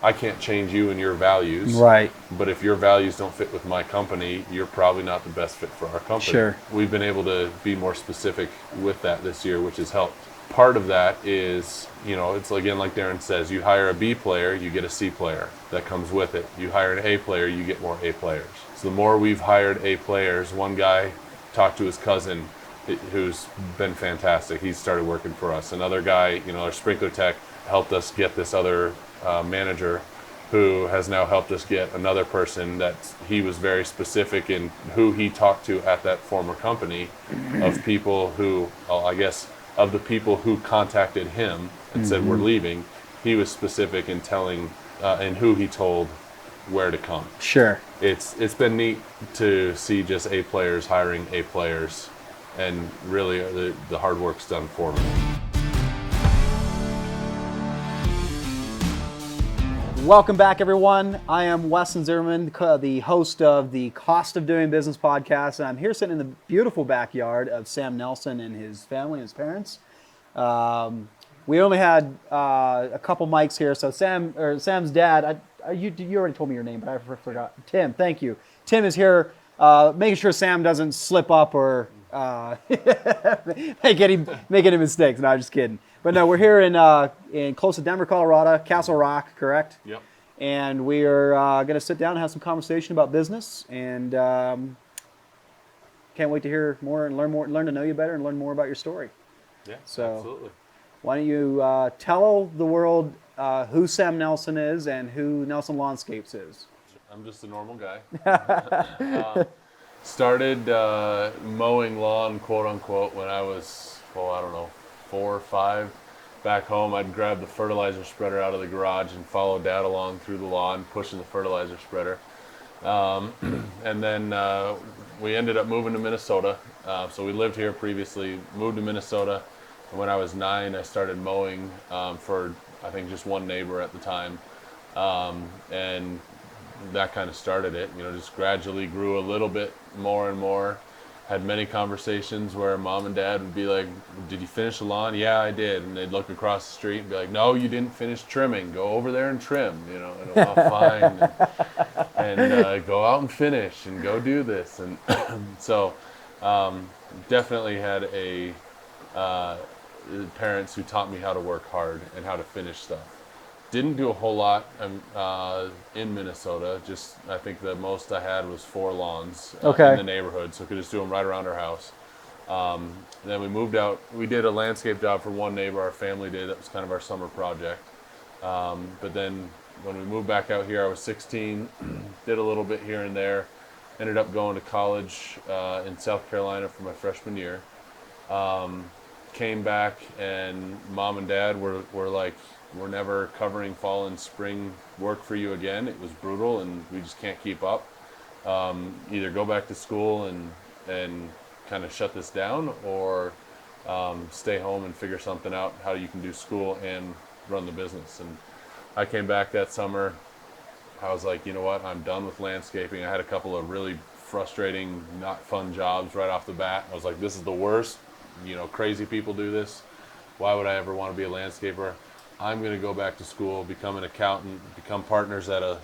I can't change you and your values. Right. But if your values don't fit with my company, you're probably not the best fit for our company. Sure. We've been able to be more specific with that this year, which has helped. Part of that is, it's again, like Darren says, you hire a B player, you get a C player that comes with it. You hire an A player, you get more A players. So the more we've hired A players, one guy talked to his cousin who's been fantastic. He started working for us. Another guy, our sprinkler tech, helped us get this other manager who has now helped us get another person that he was very specific in who he talked to at that former company of people who, of the people who contacted him and said, we're leaving. He was specific in telling and who he told where to come. Sure. It's been neat to see just A players hiring A players, and really the hard work's done for me. Welcome back, everyone. I am Weston Zimmerman, the host of the Cost of Doing Business podcast, and I'm here sitting in the beautiful backyard of Sam Nelson and his family and his parents. We only had a couple mics here, so Sam's dad. You already told me your name, but I forgot. Tim, thank you. Tim is here, making sure Sam doesn't slip up or make any mistakes. No, I'm just kidding. But no, we're here in close to Denver, Colorado, Castle Rock, correct? Yep. And we are going to sit down and have some conversation about business, and can't wait to hear more and learn to know you better, and learn more about your story. Yeah, so absolutely. Why don't you tell the world who Sam Nelson is and who Nelson Lawnscapes is? I'm just a normal guy. Started mowing lawn, quote unquote, when I was, 4 or 5. Back home, I'd grab the fertilizer spreader out of the garage and follow Dad along through the lawn, pushing the fertilizer spreader. And then we ended up moving to Minnesota. So we lived here previously, moved to Minnesota. And when I was 9, I started mowing for, I think, just one neighbor at the time. And that kind of started it. Just gradually grew a little bit more and more. Had many conversations where Mom and Dad would be like, did you finish the lawn? Yeah, I did. And they'd look across the street and be like, no, you didn't finish trimming. Go over there and trim, and I'm fine. And go out and finish and go do this. And so definitely had parents who taught me how to work hard and how to finish stuff. Didn't do a whole lot in Minnesota. Just, I think the most I had was 4 lawns in the neighborhood, so I could just do them right around our house. Then we moved out. We did a landscape job for one neighbor, our family did. That was kind of our summer project. But then when we moved back out here, I was 16, did a little bit here and there. Ended up going to college in South Carolina for my freshman year. Came back, and Mom and Dad were like, we're never covering fall and spring work for you again. It was brutal, and we just can't keep up. Either go back to school and kind of shut this down, or stay home and figure something out how you can do school and run the business. And I came back that summer. I was like, you know what? I'm done with landscaping. I had a couple of really frustrating, not fun jobs right off the bat. I was like, this is the worst. Crazy people do this. Why would I ever want to be a landscaper? I'm going to go back to school, become an accountant, become partners at a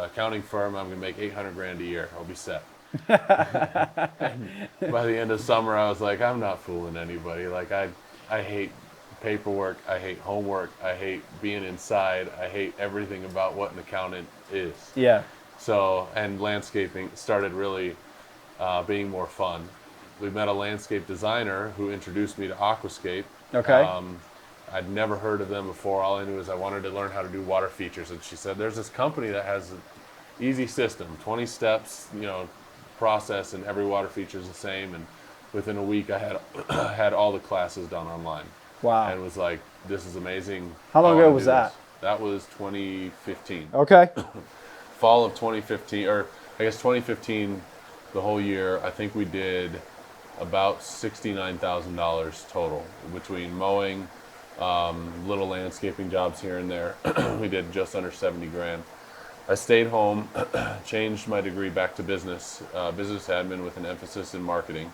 accounting firm. I'm going to make $800,000 a year. I'll be set. By the end of summer, I was like, I'm not fooling anybody. Like, I hate paperwork. I hate homework. I hate being inside. I hate everything about what an accountant is. Yeah. So, and landscaping started really being more fun. We met a landscape designer who introduced me to Aquascape. Okay. I'd never heard of them before. All I knew is I wanted to learn how to do water features. And she said, there's this company that has an easy system, 20 steps, process, and every water feature is the same. And within a week, I had all the classes done online. Wow. And was like, this is amazing. How long ago was that? That was 2015. Okay. Fall of 2015, or I guess 2015, the whole year, I think we did about $69,000 total between mowing, little landscaping jobs here and there. We did just under 70 grand. I stayed home, changed my degree back to business admin with an emphasis in marketing,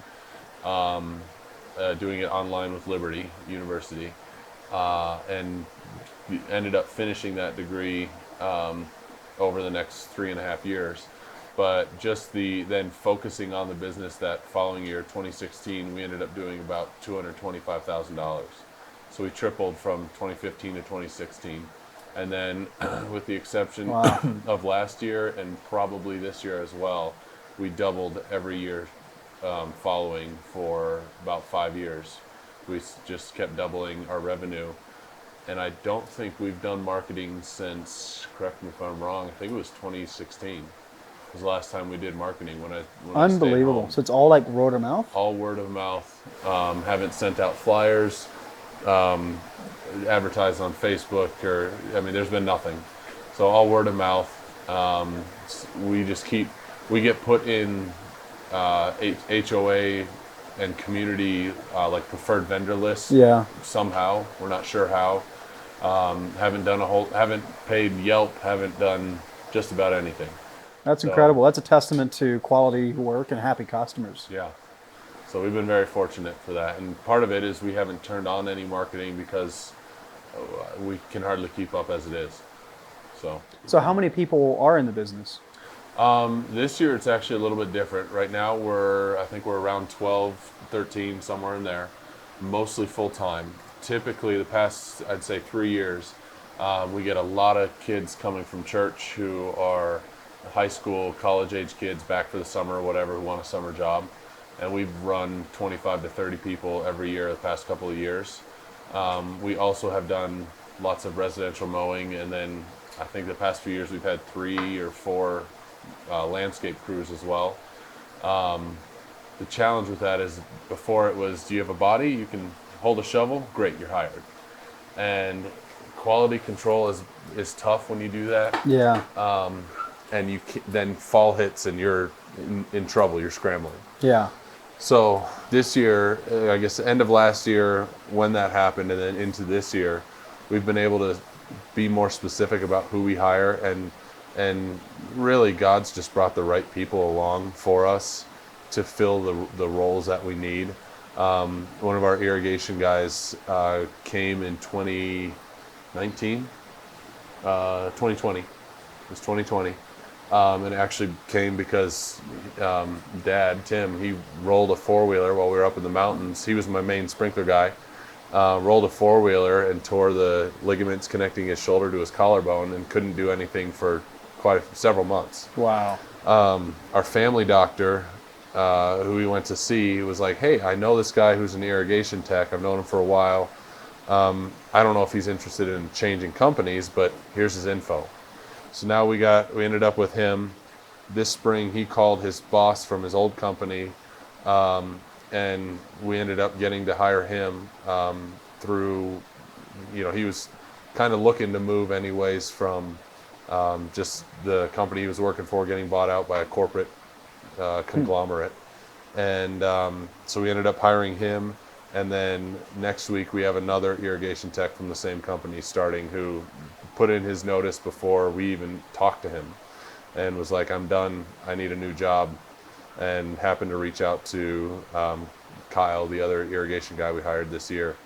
doing it online with Liberty University, and ended up finishing that degree over the next 3.5 years. But just then focusing on the business, that following year, 2016, we ended up doing about $225,000. So we tripled from 2015 to 2016. And then with the exception of last year and probably this year as well, we doubled every year following for about 5 years. We just kept doubling our revenue. And I don't think we've done marketing since, correct me if I'm wrong, I think it was 2016 was the last time we did marketing when I Unbelievable. stayed home. So it's all like word of mouth? All word of mouth. Haven't sent out flyers, advertised on Facebook, there's been nothing. So all word of mouth. We get put in HOA and community like preferred vendor lists. Yeah. Somehow, we're not sure how. Haven't paid Yelp, haven't done just about anything. That's incredible. That's a testament to quality work and happy customers. Yeah. So we've been very fortunate for that. And part of it is we haven't turned on any marketing because we can hardly keep up as it is. So how many people are in the business? This year it's actually a little bit different. Right now I think we're around 12, 13, somewhere in there, mostly full-time. Typically the past, I'd say 3 years, we get a lot of kids coming from church who are high school, college-age kids back for the summer, whatever, who want a summer job. And we've run 25 to 30 people every year the past couple of years. We also have done lots of residential mowing, and then I think the past few years we've had 3 or 4 landscape crews as well. The challenge with that is before it was, do you have a body? You can hold a shovel? Great, you're hired. And quality control is tough when you do that. Yeah. And then fall hits and you're in trouble, you're scrambling. Yeah. So this year, I guess the end of last year when that happened and then into this year, we've been able to be more specific about who we hire, and really God's just brought the right people along for us to fill the roles that we need. One of our irrigation guys came in 2019, 2020. It was 2020. And it actually came because Dad, Tim, he rolled a four-wheeler while we were up in the mountains. He was my main sprinkler guy. Rolled a four-wheeler and tore the ligaments connecting his shoulder to his collarbone and couldn't do anything for several months. Wow. Our family doctor, who we went to see, was like, hey, I know this guy who's an irrigation tech. I've known him for a while. I don't know if he's interested in changing companies, but here's his info. So now we ended up with him. This spring he called his boss from his old company, and we ended up getting to hire him through, he was kind of looking to move anyways from just the company he was working for getting bought out by a corporate conglomerate. And so we ended up hiring him. And then next week we have another irrigation tech from the same company starting, who put in his notice before we even talked to him and was like, I'm done, I need a new job, and happened to reach out to Kyle, the other irrigation guy we hired this year.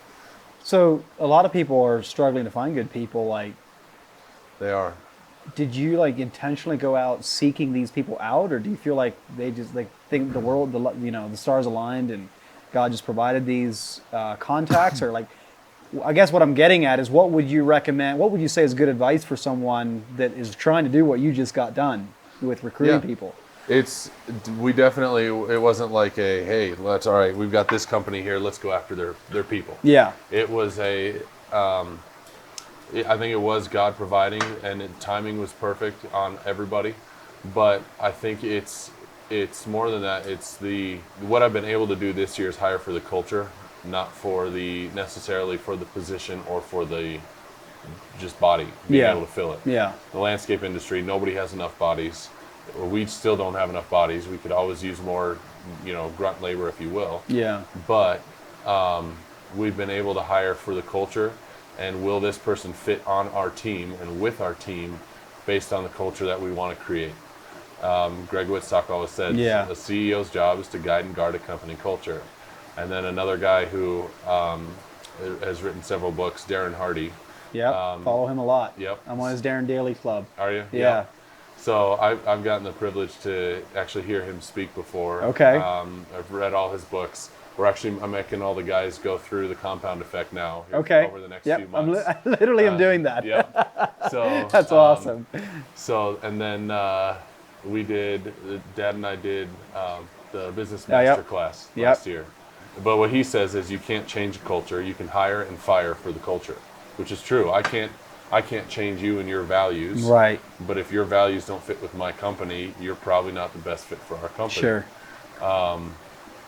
So a lot of people are struggling to find good people. Like, they are. Did you intentionally go out seeking these people out, or do you feel like they just think the world, the stars aligned and God just provided these contacts? Or I guess what I'm getting at is, what would you recommend? What would you say is good advice for someone that is trying to do what you just got done with recruiting people? It wasn't like hey, all right, we've got this company here, let's go after their people. Yeah. It was I think it was God providing, and timing was perfect on everybody. But I think it's more than that. What I've been able to do this year is hire for the culture, not for necessarily for the position or for the just body, being able to fill it. Yeah. The landscape industry, nobody has enough bodies. We still don't have enough bodies. We could always use more, grunt labor, if you will. Yeah. But we've been able to hire for the culture, and will this person fit on our team and with our team based on the culture that we want to create. Greg Wittstock always said, a CEO's job is to guide and guard a company culture. And then another guy who has written several books, Darren Hardy, Yep. Follow him a lot. Yep. I'm on his Darren Daily Club. Are you? Yeah. Yep. So I've gotten the privilege to actually hear him speak before. Okay. I've read all his books. I'm making all the guys go through the compound effect now Okay. over the next Yep. few months. I literally am doing that. Yep. So That's awesome. So and then Dad and I did the business yep. master class last year. But what he says is you can't change a culture. You can hire and fire for the culture, which is true. I can't change you and your values. Right. But if your values don't fit with my company, you're probably not the best fit for our company. Sure.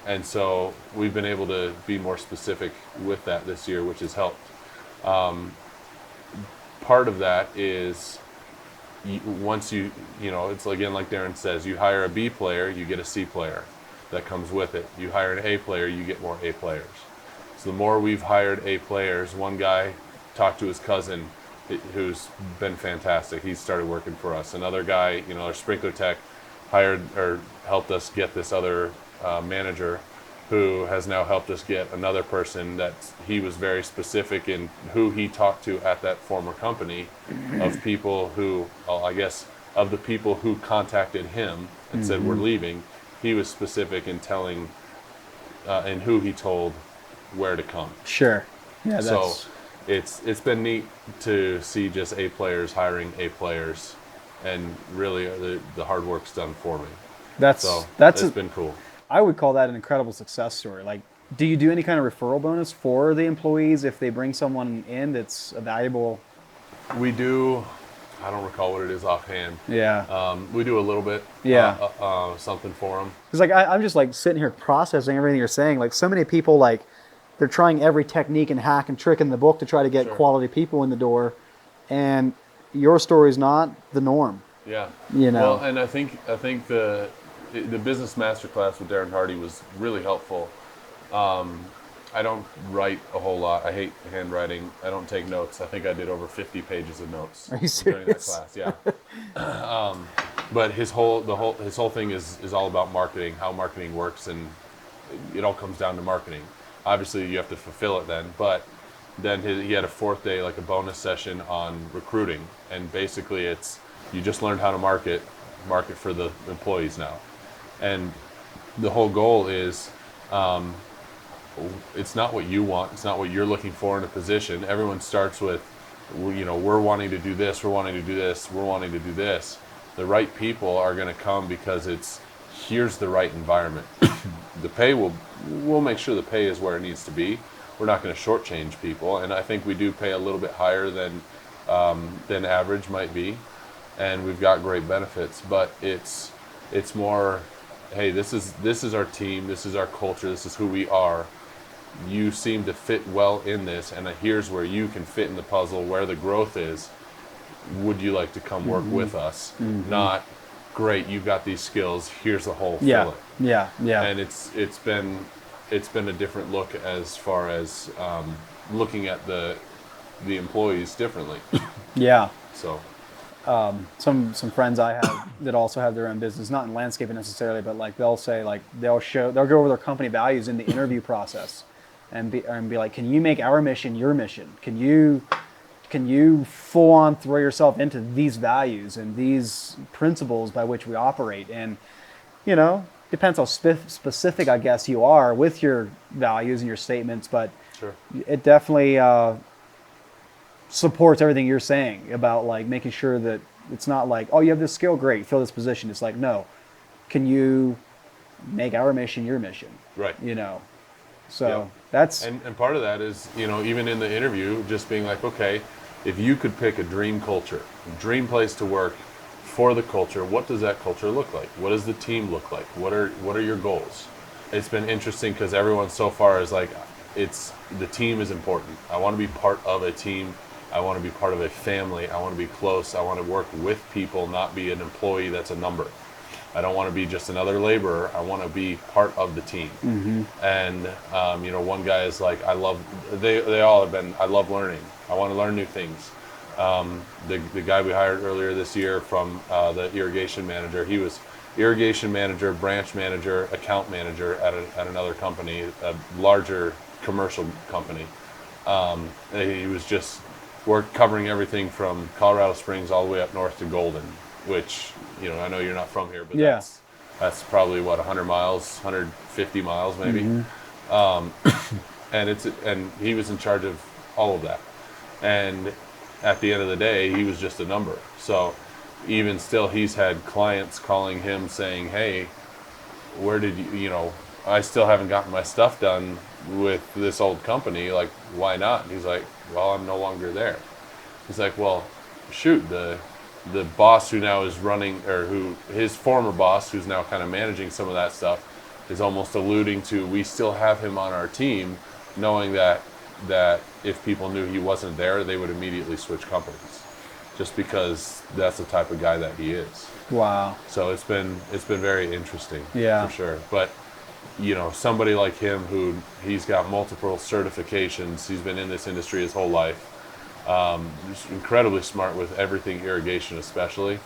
And so we've been able to be more specific with that this year, which has helped. Part of that is once it's again, like Darren says, you hire a B player, you get a C player that comes with it. You hire an A player, you get more A players. So the more we've hired A players, one guy talked to his cousin who's been fantastic. He started working for us. Another guy, our sprinkler tech, hired or helped us get this other manager who has now helped us get another person that he was very specific in who he talked to at that former company of people who, of the people who contacted him and said, we're leaving. He was specific in telling and who he told where to come. Sure. Yeah. So it's been neat to see just A players hiring A players, and really the hard work's done for me. It's been cool. I would call that an incredible success story. Like, do you do any kind of referral bonus for the employees if they bring someone in that's a valuable? We do. I don't recall what it is offhand. Yeah. We do a little bit. Yeah. Something for them. Because I'm just like sitting here processing everything you're saying. Like so many people, like they're trying every technique and hack and trick in the book to try to get quality people in the door, and your story is not the norm. Yeah. Well, and I think the business masterclass with Darren Hardy was really helpful. I don't write a whole lot. I hate handwriting. I don't take notes. I think I did over 50 pages of notes Are you during that serious? class. Yeah. But his whole thing is all about marketing, how marketing works, and it all comes down to marketing. Obviously, you have to fulfill it then, but then he had a fourth day, like a bonus session on recruiting, and basically it's you just learned how to market for the employees now, and the whole goal is it's not what you want, it's not what you're looking for in a position. Everyone starts with, we're wanting to do this, we're wanting to do this, we're wanting to do this. The right people are going to come because here's the right environment. The pay we'll make sure the pay is where it needs to be. We're not going to shortchange people, and I think we do pay a little bit higher than average might be, and we've got great benefits. But it's more, hey, this is our team, this is our culture, this is who we are. You seem to fit well in this, and here's where you can fit in the puzzle, where the growth is. Would you like to come work with us? Not, great, you've got these skills, here's the hole, fill it. Yeah. And it's been a different look as far as looking at the employees differently. Yeah. So some friends I have that also have their own business, not in landscaping necessarily, but like they'll say like they'll go over their company values in the interview process, and be like, can you make our mission your mission? Can you full on throw yourself into these values and these principles by which we operate? And depends how specific I guess you are with your values and your statements, but sure, it definitely supports everything you're saying about like making sure that it's not like, oh, you have this skill, great, fill this position. It's like, no, can you make our mission your mission? Right. So that's and part of that is even in the interview, just being like, okay, if you could pick a dream culture, dream place to work for the culture, what does that culture look like? What does the team look like? What are your goals? It's been interesting because everyone so far is like, the team is important. I want to be part of a team. I want to be part of a family. I want to be close. I want to work with people, not be an employee that's a number. I don't want to be just another laborer. I want to be part of the team. And one guy is like, they all have been, I love learning. I want to learn new things. The guy we hired earlier this year from the irrigation manager, he was irrigation manager, branch manager, account manager at another company, a larger commercial company. He was just we're covering everything from Colorado Springs all the way up north to Golden, which, I know you're not from here, but Yeah. that's probably what, 100 miles, 150 miles maybe. And he was in charge of all of that. And at the end of the day, he was just a number. So even still, he's had clients calling him saying, hey, where did I still haven't gotten my stuff done with this old company. Like, why not? And he's like, well, I'm no longer there. He's like, well, shoot, the boss who now is running, or who his former boss, who's now kind of managing some of that stuff, is almost alluding to, we still have him on our team, knowing that if people knew he wasn't there, they would immediately switch companies, just because that's the type of guy that he is. Wow. So it's been very interesting, Yeah, for sure. But somebody like him, who he's got multiple certifications, he's been in this industry his whole life. Just incredibly smart with everything irrigation, especially.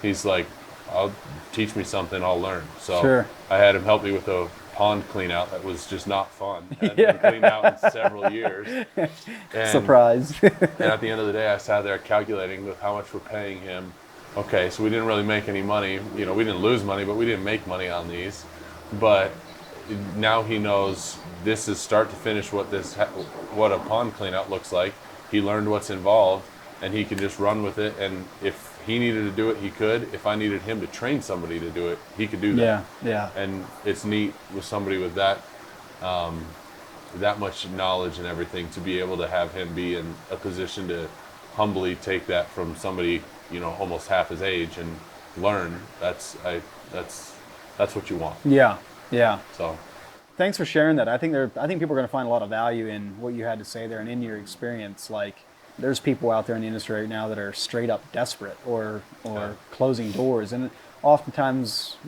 He's like, I'll teach me something, I'll learn. So sure. I had him help me with a pond clean out that was just not fun. Hadn't been cleaned out in several years. And, Surprise. and at the end of the day, I sat there calculating with how much we're paying him. Okay, so we didn't really make any money. We didn't lose money, but we didn't make money on these. But now he knows this is start to finish what a pond clean out looks like. He learned what's involved, and he can just run with it. And if he needed to do it, he could. If I needed him to train somebody to do it, he could do that. Yeah. And it's neat with somebody with that much knowledge and everything, to be able to have him be in a position to humbly take that from somebody, almost half his age, and learn. That's what you want. Yeah. So. Thanks for sharing that. I think people are going to find a lot of value in what you had to say there, and in your experience. Like, there's people out there in the industry right now that are straight up desperate or closing doors, and oftentimes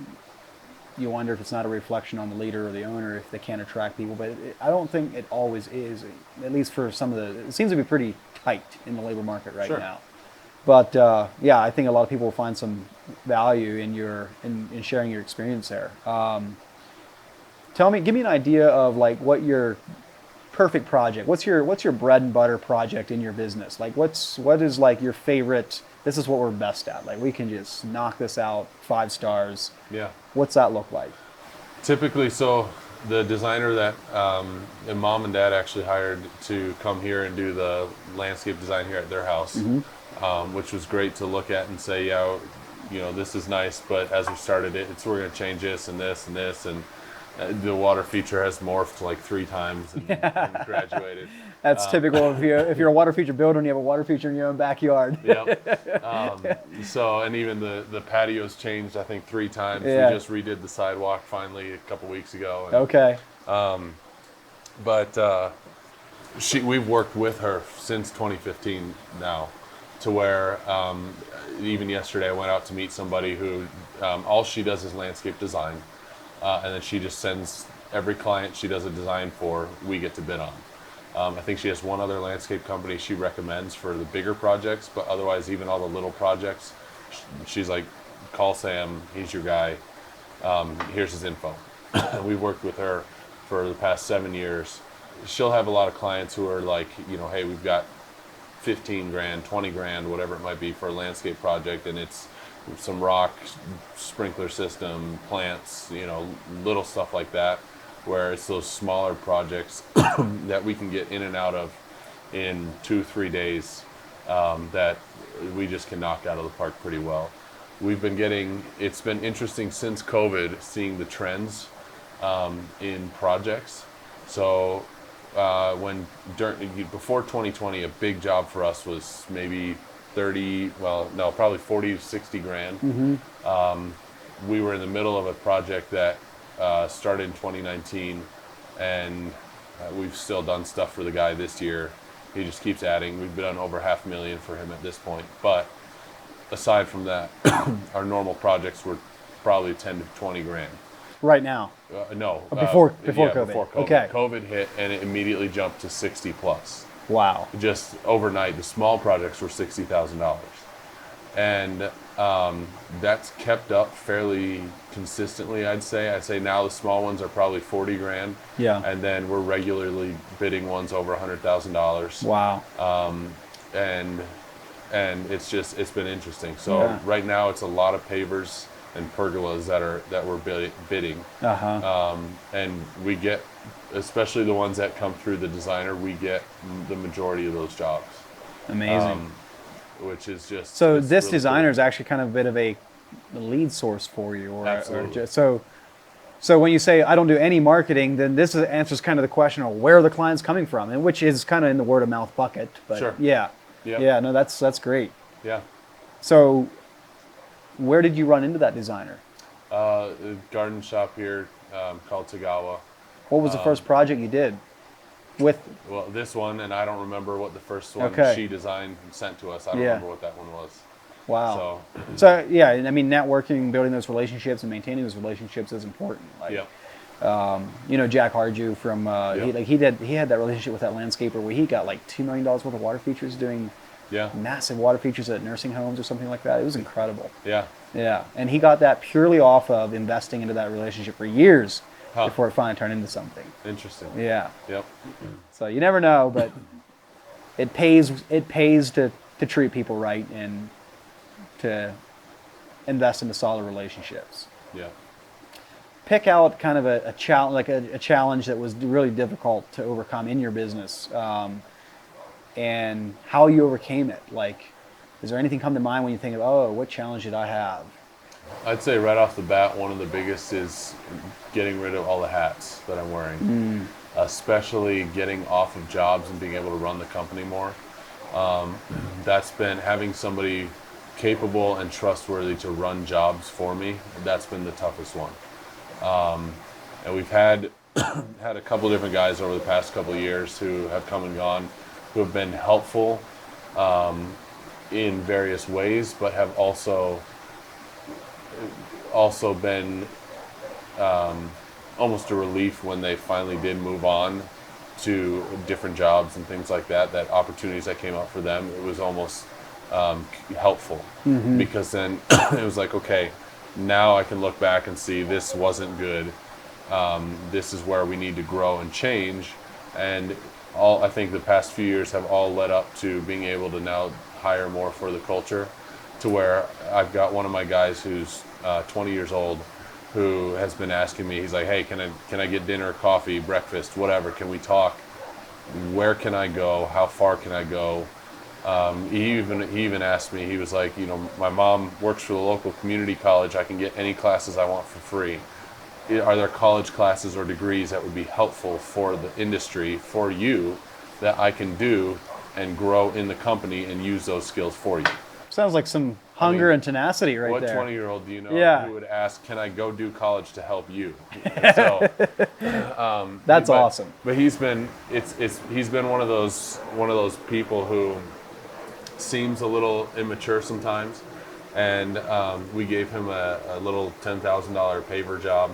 you wonder if it's not a reflection on the leader or the owner if they can't attract people. But I don't think it always is. At least for some of it seems to be pretty tight in the labor market right now. But I think a lot of people will find some value in sharing your experience there. Give me an idea of like what your perfect project. What's your bread and butter project in your business? Like what is like your favorite? This is what we're best at. Like we can just knock this out 5 stars. Yeah. What's that look like? Typically, so the designer that mom and dad actually hired to come here and do the landscape design here at their house, which was great to look at and say, this is nice, but as we started it, we're going to change this and this and this, and the water feature has morphed like 3 times and graduated. That's typical if you're a water feature builder and you have a water feature in your own backyard. Yep. So, and even the patios changed, I think 3 times. Yeah. We just redid the sidewalk finally a couple weeks ago. And, okay. But we've worked with her since 2015 now, to where even yesterday I went out to meet somebody who all she does is landscape design. And then she just sends every client she does a design for, we get to bid on. I think she has one other landscape company she recommends for the bigger projects, but otherwise, even all the little projects, she's like, call Sam, he's your guy, here's his info. And we've worked with her for the past 7 years. She'll have a lot of clients who are like, hey, we've got 15 grand, 20 grand, whatever it might be for a landscape project, and it's some rock, sprinkler system, plants, little stuff like that, where it's those smaller projects that we can get in and out of in 2-3 days, that we just can knock out of the park pretty well. It's been interesting since COVID, seeing the trends in projects. So before 2020, a big job for us was maybe probably 40 to 60 grand. We were in the middle of a project that started in 2019, and we've still done stuff for the guy this year. He just keeps adding. We've done over $500,000 for him at this point. But aside from that, our normal projects were probably 10 to 20 grand. Right now? No. Before COVID. Before COVID. Okay. COVID hit, and it immediately jumped to 60 plus. Wow. Just overnight, the small projects were $60,000. And that's kept up fairly consistently, I'd say. I'd say now the small ones are probably 40 grand. Yeah. And then we're regularly bidding ones over $100,000. Wow. and it's been interesting. So Yeah. right now it's a lot of pavers and pergolas that we're bidding, and we get, especially the ones that come through the designer, we get the majority of those jobs, Amazing. which is just So it's this really designer cool. is actually kind of a bit of a lead source for you, or Absolutely. just so when you say I don't do any marketing, then this answers kind of the question of where are the clients coming from, and which is kind of in the word of mouth bucket. But Sure. yeah, Yep. yeah, no, that's great. Yeah. So where did you run into that designer? A garden shop here called Tagawa. What was the first project you did with? Well, this one, and I don't remember what the first one Okay. she designed and sent to us. I don't Yeah. remember what that one was. Wow. So, So yeah, I mean, networking, building those relationships, and maintaining those relationships is important. Like, yep. Jack Harju from Yep. he had that relationship with that landscaper where he got like $2 million worth of water features doing Yeah. massive water features at nursing homes or something like that. It was incredible. Yeah. Yeah, and he got that purely off of investing into that relationship for years Huh. before it finally turned into something. Interesting. Yeah. Yep. So you never know, but it pays to treat people right and to invest into solid relationships. Yeah. Pick out kind of a challenge, like a challenge that was really difficult to overcome in your business, and how you overcame it. Like, is there anything come to mind when you think of, oh, what challenge did I have? I'd say right off the bat, one of the biggest is getting rid of all the hats that I'm wearing, especially getting off of jobs and being able to run the company more. That's been having somebody capable and trustworthy to run jobs for me. That's been the toughest one. And we've had a couple different guys over the past couple of years who have come and gone, who have been helpful in various ways, but have also been almost a relief when they finally did move on to different jobs and things like that. That opportunities that came up for them, it was almost helpful, because then it was like, okay, now I can look back and see this wasn't good. This is where we need to grow and change. And I think the past few years have all led up to being able to now hire more for the culture, to where I've got one of my guys who's 20 years old, who has been asking me, he's like, hey, can I get dinner, coffee, breakfast, whatever? Can we talk? Where can I go? How far can I go? He even asked me, he was like, my mom works for the local community college. I can get any classes I want for free. Are there college classes or degrees that would be helpful for the industry, for you, that I can do and grow in the company and use those skills for you? Sounds like some hunger and tenacity right What there. 20-year-old do you know Yeah. who would ask, can I go do college to help you? So, That's awesome. But he's been one of those people who seems a little immature sometimes, and we gave him a little $10,000 paver job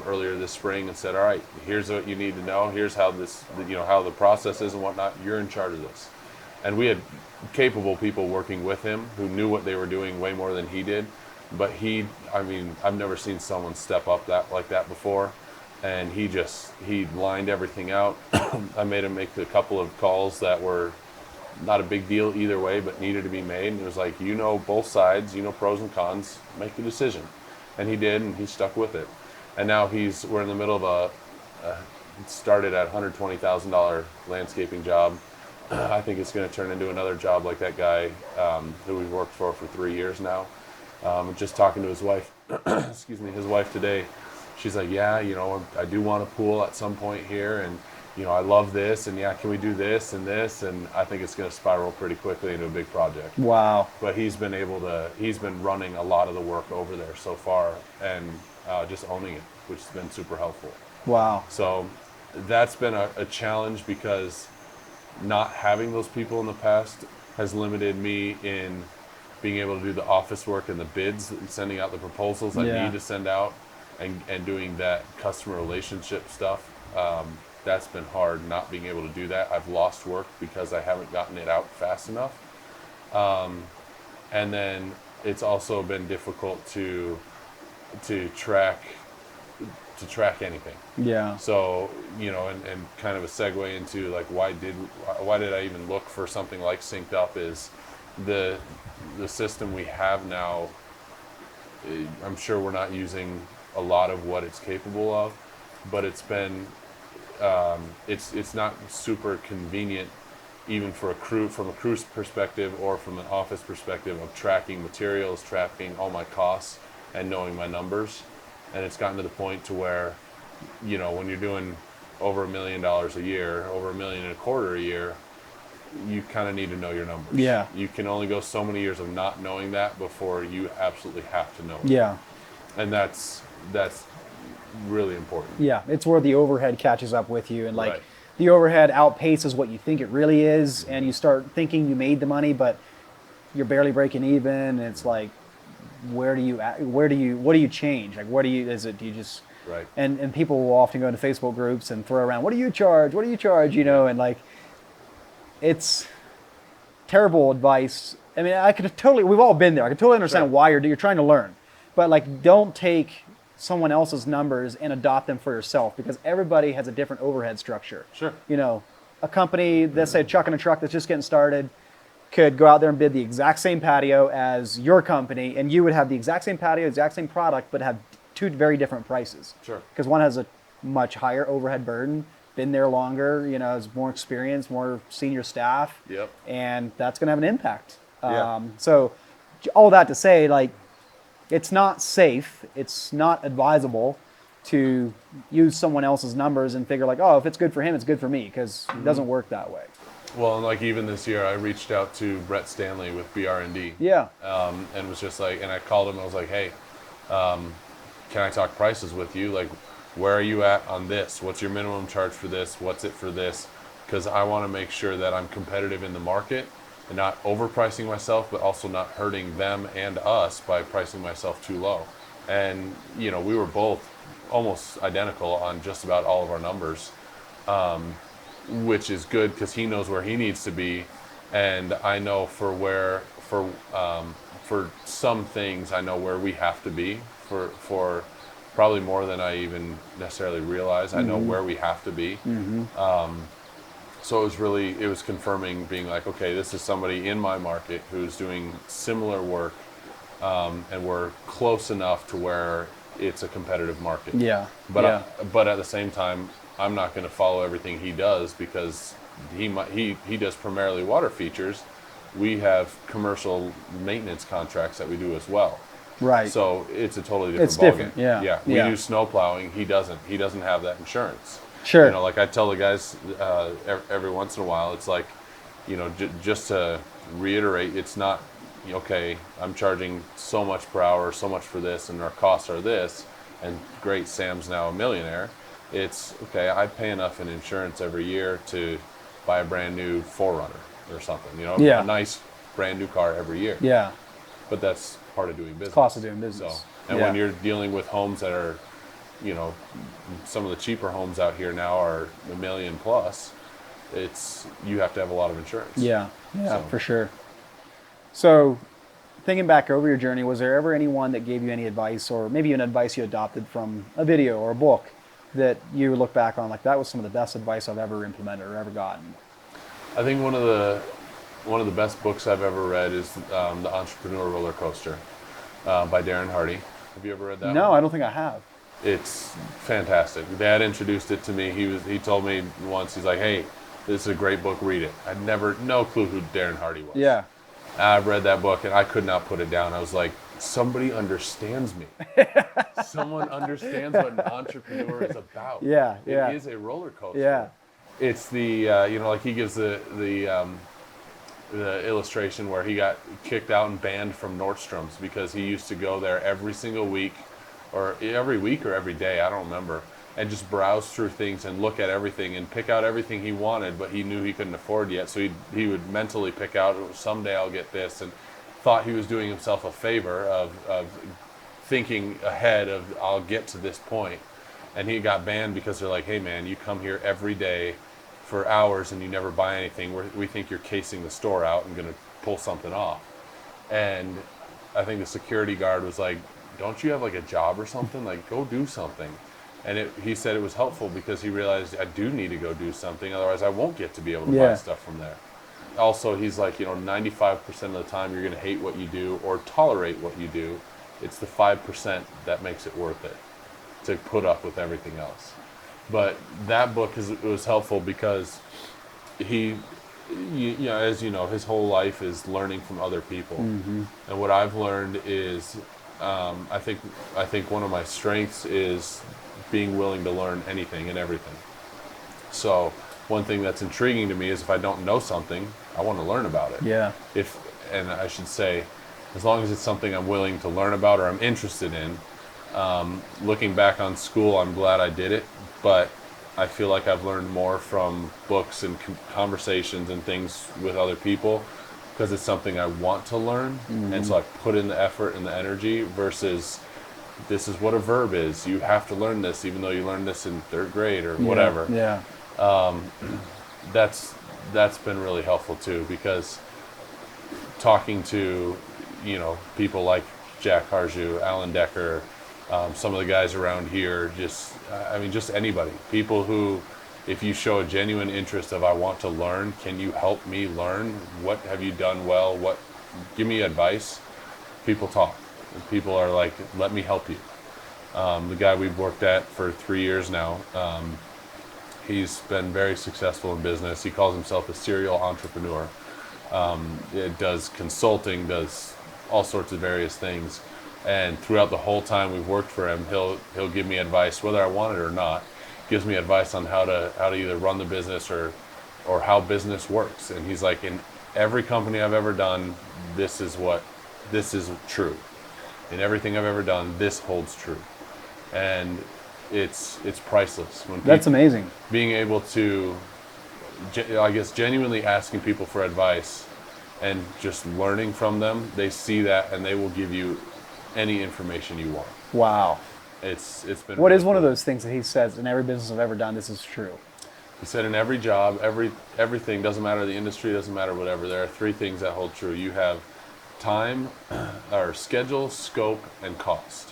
earlier this spring, and said, all right, here's what you need to know. Here's how how the process is and whatnot. You're in charge of this. And we had capable people working with him who knew what they were doing way more than he did. But I've never seen someone step up like that before. And he lined everything out. I made him make a couple of calls that were not a big deal either way, but needed to be made. And it was like, both sides, pros and cons, make the decision. And he did, and he stuck with it. And now we're in the middle of started at $120,000 landscaping job. I think it's going to turn into another job like that guy who we've worked for 3 years now. Just talking to his wife, his wife today, she's like, yeah, I do want a pool at some point here, and I love this, and yeah, can we do this and this? And I think it's going to spiral pretty quickly into a big project. Wow. But he's been running a lot of the work over there so far, and just owning it, which has been super helpful. Wow. So that's been a challenge, because not having those people in the past has limited me in being able to do the office work and the bids and sending out the proposals I need to send out, and doing that customer relationship stuff. That's been hard, not being able to do that. I've lost work because I haven't gotten it out fast enough. And then it's also been difficult to track to track anything. Yeah. So, and kind of a segue into like why did I even look for something like SynkedUP is the system we have now. I'm sure we're not using a lot of what it's capable of, but it's been it's not super convenient even for from a crew perspective or from an office perspective of tracking materials, tracking all my costs, and knowing my numbers. And it's gotten to the point to where, when you're doing over $1 million a year, over $1.25 million a year, you kind of need to know your numbers. Yeah. You can only go so many years of not knowing that before you absolutely have to know it. Yeah. And that's really important. Yeah. It's where the overhead catches up with you, and like Right. the overhead outpaces what you think it really is, and you start thinking you made the money, but you're barely breaking even. And it's like, what do you change? Like, do you just, Right. And people will often go into Facebook groups and throw around, what do you charge? And like, it's terrible advice. I mean, we've all been there. I can totally understand Sure. why you're trying to learn, but like, don't take someone else's numbers and adopt them for yourself, because everybody has a different overhead structure. Sure. A company, let's say chucking a truck that's just getting started, could go out there and bid the exact same patio as your company, and you would have the exact same patio, exact same product, but have two very different prices. Sure. Because one has a much higher overhead burden, been there longer, has more experience, more senior staff. Yep. And that's going to have an impact. Yeah. So all that to say, like, it's not safe, it's not advisable to use someone else's numbers and figure like, oh, if it's good for him, it's good for me, because it doesn't work that way. Well, and like even this year, I reached out to Brett Stanley with BR&D. Yeah. And was just like, and I called him. I was like, hey, can I talk prices with you? Like, where are you at on this? What's your minimum charge for this? What's it for this? Because I want to make sure that I'm competitive in the market and not overpricing myself, but also not hurting them and us by pricing myself too low. And we were both almost identical on just about all of our numbers. Which is good because he knows where he needs to be, and I know for some things I know where we have to be for probably more than I even necessarily realize. I know where we have to be. So it was confirming, being like, okay, this is somebody in my market who's doing similar work, and we're close enough to where it's a competitive market. Yeah. But at the same time, I'm not going to follow everything he does, because he does primarily water features. We have commercial maintenance contracts that we do as well. Right. So it's a totally different It's ballgame. different, yeah. Yeah. We Yeah. do snow plowing. He doesn't. He doesn't have that insurance. Sure. Like I tell the guys every once in a while, it's like, just to reiterate, it's not, okay, I'm charging so much per hour, so much for this, and our costs are this, and great, Sam's now a millionaire. It's, okay, I pay enough in insurance every year to buy a brand new 4Runner or something, Yeah. a nice brand new car every year. Yeah. But that's part of doing business. Cost of doing business. So, and when you're dealing with homes that are, some of the cheaper homes out here now are $1 million plus, you have to have a lot of insurance. Yeah, So. for sure. So, thinking back over your journey, was there ever anyone that gave you any advice, or maybe an advice you adopted from a video or a book, that you look back on like, that was some of the best advice I've ever implemented or ever gotten? I think one of the best books I've ever read is The Entrepreneur Roller Coaster by Darren Hardy. Have you ever read that? No, one? I don't think I have. It's fantastic. Dad introduced it to me. He told me once, he's like, hey, this is a great book, read it. I'd no clue who Darren Hardy was. Yeah. I've read that book and I could not put it down. I was like, somebody understands me. Someone understands what an entrepreneur is about. Yeah, yeah. It is a roller coaster. Yeah. It's the like he gives the illustration where he got kicked out and banned from Nordstrom's because he used to go there every single week, or every day, I don't remember, and just browse through things and look at everything and pick out everything he wanted, but he knew he couldn't afford yet. So he would mentally pick out, someday I'll get this, and thought he was doing himself a favor of thinking ahead of, I'll get to this point. And he got banned because they're like, hey man, you come here every day for hours and you never buy anything. We think you're casing the store out and going to pull something off. And I think the security guard was like, don't you have like a job or something? Like, go do something. And he said it was helpful because he realized I do need to go do something, otherwise I won't get to be able to buy stuff from there. Also, he's like, 95% of the time you're going to hate what you do or tolerate what you do. It's the 5% that makes it worth it to put up with everything else. But that book was helpful because he, as you know, his whole life is learning from other people. And what I've learned is, I think one of my strengths is being willing to learn anything and everything. So one thing that's intriguing to me is if I don't know something, I want to learn about it. Yeah. And I should say, as long as it's something I'm willing to learn about or I'm interested in. Looking back on school, I'm glad I did it, but I feel like I've learned more from books and conversations and things with other people because it's something I want to learn. And so I put in the effort and the energy versus this is what a verb is. You have to learn this even though you learned this in 3rd grade or whatever. Yeah. That's been really helpful too, because talking to, people like Jack Harju, Alan Decker, some of the guys around here, just anybody, people who, if you show a genuine interest of I want to learn, can you help me learn? What have you done well? Give me advice. People talk. People are like, let me help you. The guy we've worked at for 3 years now, he's been very successful in business. He calls himself a serial entrepreneur. It does consulting, does all sorts of various things. And throughout the whole time we've worked for him, he'll give me advice, whether I want it or not. Gives me advice on how to either run the business or how business works. And he's like, in every company I've ever done, this is true. In everything I've ever done, this holds true. And it's priceless. That's amazing. Being able to, I guess, genuinely asking people for advice and just learning from them, they see that and they will give you any information you want. Wow. It's been. What really is one of cool. those things that he says in every business I've ever done, this is true? He said in every job, everything, doesn't matter the industry, doesn't matter whatever, there are 3 things that hold true. You have time, or schedule, scope, and cost.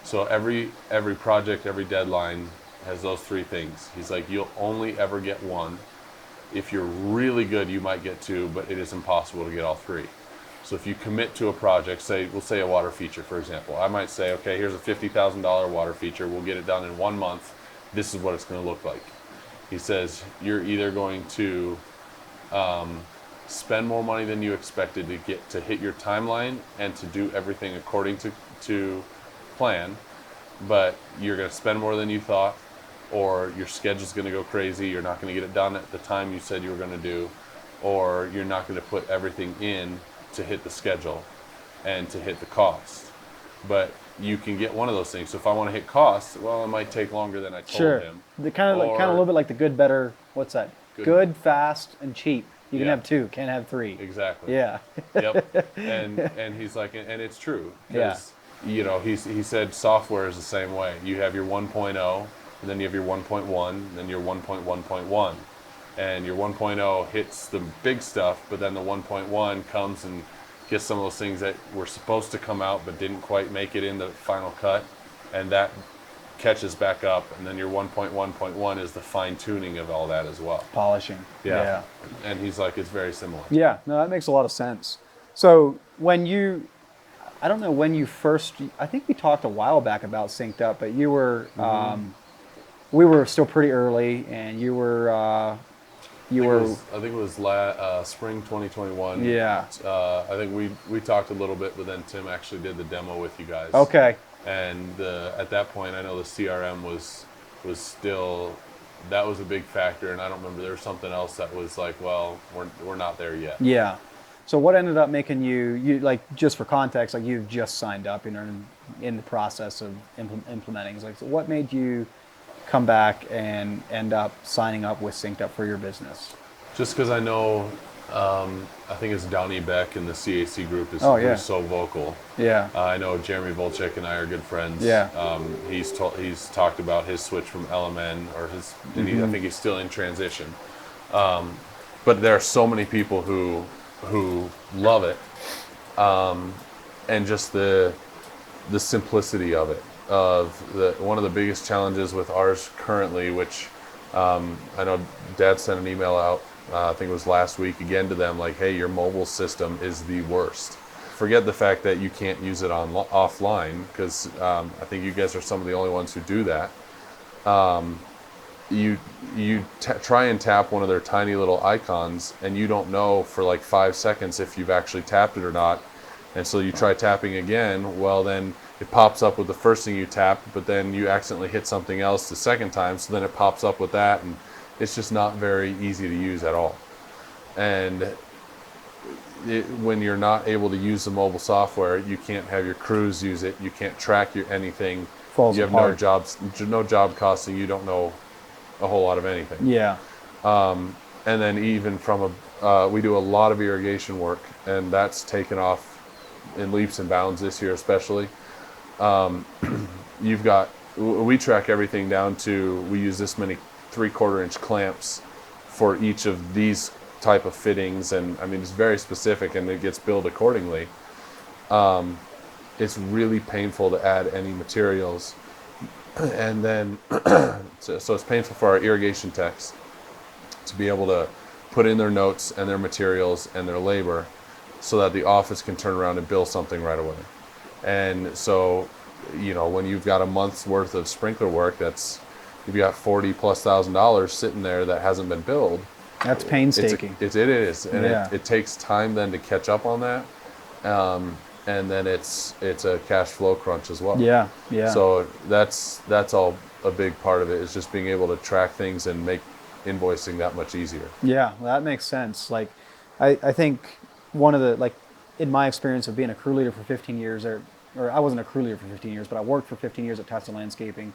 So every project, every deadline has those 3 things. He's like, you'll only ever get one. If you're really good, you might get 2, but it is impossible to get all 3. So if you commit to a project, we'll say a water feature, for example. I might say, okay, here's a $50,000 water feature. We'll get it done in 1 month. This is what it's going to look like. He says, you're either going to spend more money than you expected to hit your timeline and to do everything according to plan, but you're going to spend more than you thought, or your schedule's going to go crazy. You're not going to get it done at the time you said you were going to do, or you're not going to put everything in to hit the schedule and to hit the cost. But you can get one of those things. So if I want to hit costs, well, it might take longer than I told him. The kind of a little bit like the good, better. What's that? Good, fast, and cheap. You can have 2, can't have 3. Exactly. Yeah. Yep. And he's like, and it's true. Because, he said software is the same way. You have your 1.0, and then you have your 1.1, then your 1.1.1. And your 1.0 hits the big stuff, but then the 1.1 comes and gets some of those things that were supposed to come out but didn't quite make it in the final cut, and that catches back up, and then your 1.1.1 is the fine-tuning of all that as well. Polishing. Yeah. And he's like, it's very similar. Yeah, no, that makes a lot of sense. So I don't know when you first, I think we talked a while back about SynkedUP, but you were, we were still pretty early, and you were, I think it was spring 2021. Yeah. I think we talked a little bit, but then Tim actually did the demo with you guys. Okay. And at that point, I know the CRM was still, that was a big factor, and I don't remember, there was something else that was like, well, we're not there yet. Yeah. So what ended up making you like, just for context, like you've just signed up and in the process of implementing. It's like, so what made you come back and end up signing up with SynkedUP for your business? Just because I know, I think it's Donnie Beck in the CAC group is so vocal. Yeah. I know Jeremy Volchek and I are good friends. Yeah. He's talked about his switch from LMN and I think he's still in transition. But there are so many people who love it, and just the simplicity of it. one of the biggest challenges with ours currently, which I know Dad sent an email out, I think it was last week again to them, like, hey, your mobile system is the worst. Forget the fact that you can't use it offline, because I think you guys are some of the only ones who do that. You try and tap one of their tiny little icons, and you don't know for like 5 seconds if you've actually tapped it or not. And so you try tapping again, well then it pops up with the first thing you tapped, but then you accidentally hit something else the second time, so then it pops up with that, and it's just not very easy to use at all. And when you're not able to use the mobile software, you can't have your crews use it, you can't track anything. Falls you have apart. no job costing, you don't know a whole lot of anything. Yeah. And then even from we do a lot of irrigation work, and that's taken off in leaps and bounds this year especially. We track everything down to, we use this many 3/4 inch clamps for each of these type of fittings, and I mean it's very specific and it gets billed accordingly. It's really painful to add any materials, and then so it's painful for our irrigation techs to be able to put in their notes and their materials and their labor so that the office can turn around and bill something right away. And so, when you've got a month's worth of sprinkler work, you've got $40,000+ sitting there that hasn't been billed. That's painstaking. It is, and Yeah. it takes time then to catch up on that, and then it's a cash flow crunch as well. Yeah, yeah. So that's all a big part of it, is just being able to track things and make invoicing that much easier. Yeah, well, that makes sense. Like, I think one of the, like, in my experience of being a crew leader for 15 years, or I wasn't a crew leader for 15 years, but I worked for 15 years at Tesla Landscaping.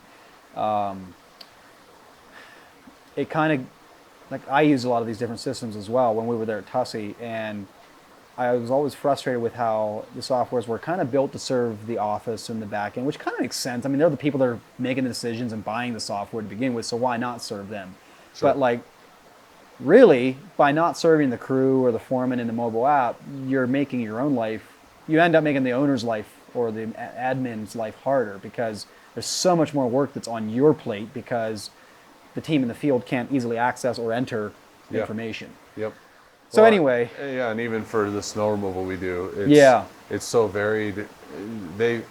It kind of, like, I used a lot of these different systems as well when we were there at Tussie, and I was always frustrated with how the softwares were kind of built to serve the office and the back end, which kind of makes sense. I mean, they're the people that are making the decisions and buying the software to begin with, so why not serve them? Sure. But, like, really, by not serving the crew or the foreman in the mobile app, you're making your own life, you end up making the owner's life or the admin's life harder, because there's so much more work that's on your plate because the team in the field can't easily access or enter information. Yep. So Well, anyway. Yeah, and even for the snow removal we do, it's so varied. The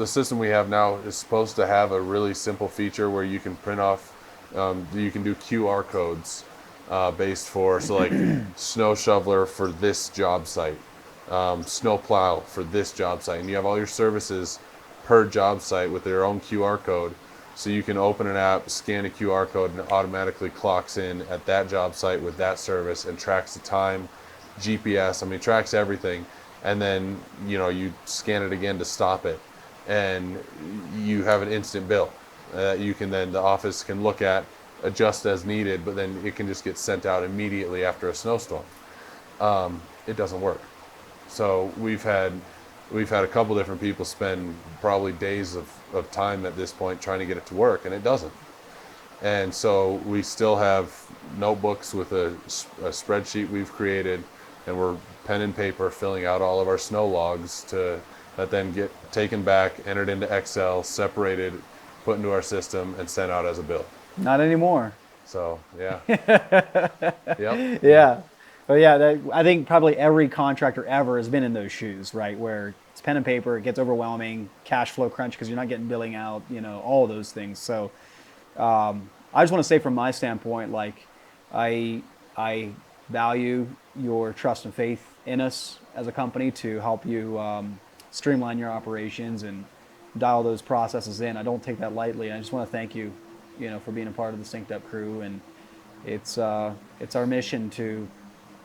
system we have now is supposed to have a really simple feature where you can print off, you can do QR codes based for, so like snow shoveler for this job site, snow plow for this job site, and you have all your services per job site with their own QR code. So you can open an app, scan a QR code, and it automatically clocks in at that job site with that service and tracks the time, GPS, I mean, tracks everything. And then, you scan it again to stop it. And you have an instant bill. The office can look at, adjust as needed, but then it can just get sent out immediately after a snowstorm. It doesn't work. So we've had a couple different people spend probably days of time at this point trying to get it to work, and it doesn't. And so we still have notebooks with a spreadsheet we've created, and we're pen and paper filling out all of our snow logs that then get taken back, entered into Excel, separated, put into our system, and sent out as a bill. Not anymore. So, yeah. Yep. Yeah. But yeah, I think probably every contractor ever has been in those shoes, right? Where it's pen and paper, it gets overwhelming, cash flow crunch because you're not getting billing out, all of those things. So I just want to say from my standpoint, like, I value your trust and faith in us as a company to help you streamline your operations and dial those processes in. I don't take that lightly. I just want to thank you, for being a part of the SynkedUP crew, and it's our mission to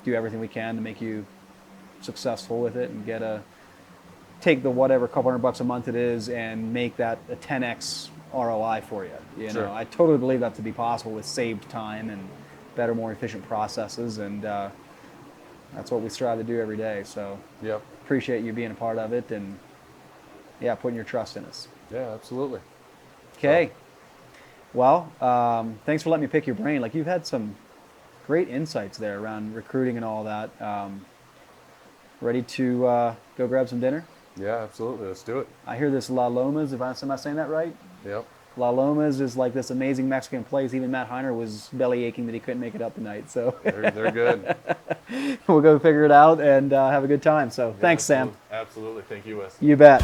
do everything we can to make you successful with it and take the whatever couple $100 a month it is and make that a 10x ROI for you. Sure. I totally believe that to be possible with saved time and better, more efficient processes, and that's what we strive to do every day. So Yep. appreciate you being a part of it, and putting your trust in us. Yeah, absolutely. Okay. Well, thanks for letting me pick your brain. Like, you've had some great insights there around recruiting and all that. Ready to go grab some dinner? Yeah, absolutely. Let's do it. I hear this La Lomas, am I saying that right? Yep. La Lomas is like this amazing Mexican place. Even Matt Heiner was belly aching that he couldn't make it up tonight. So They're good. we'll go figure it out and have a good time. So Yeah, thanks, Sam. absolutely. Thank you, Wes. You bet.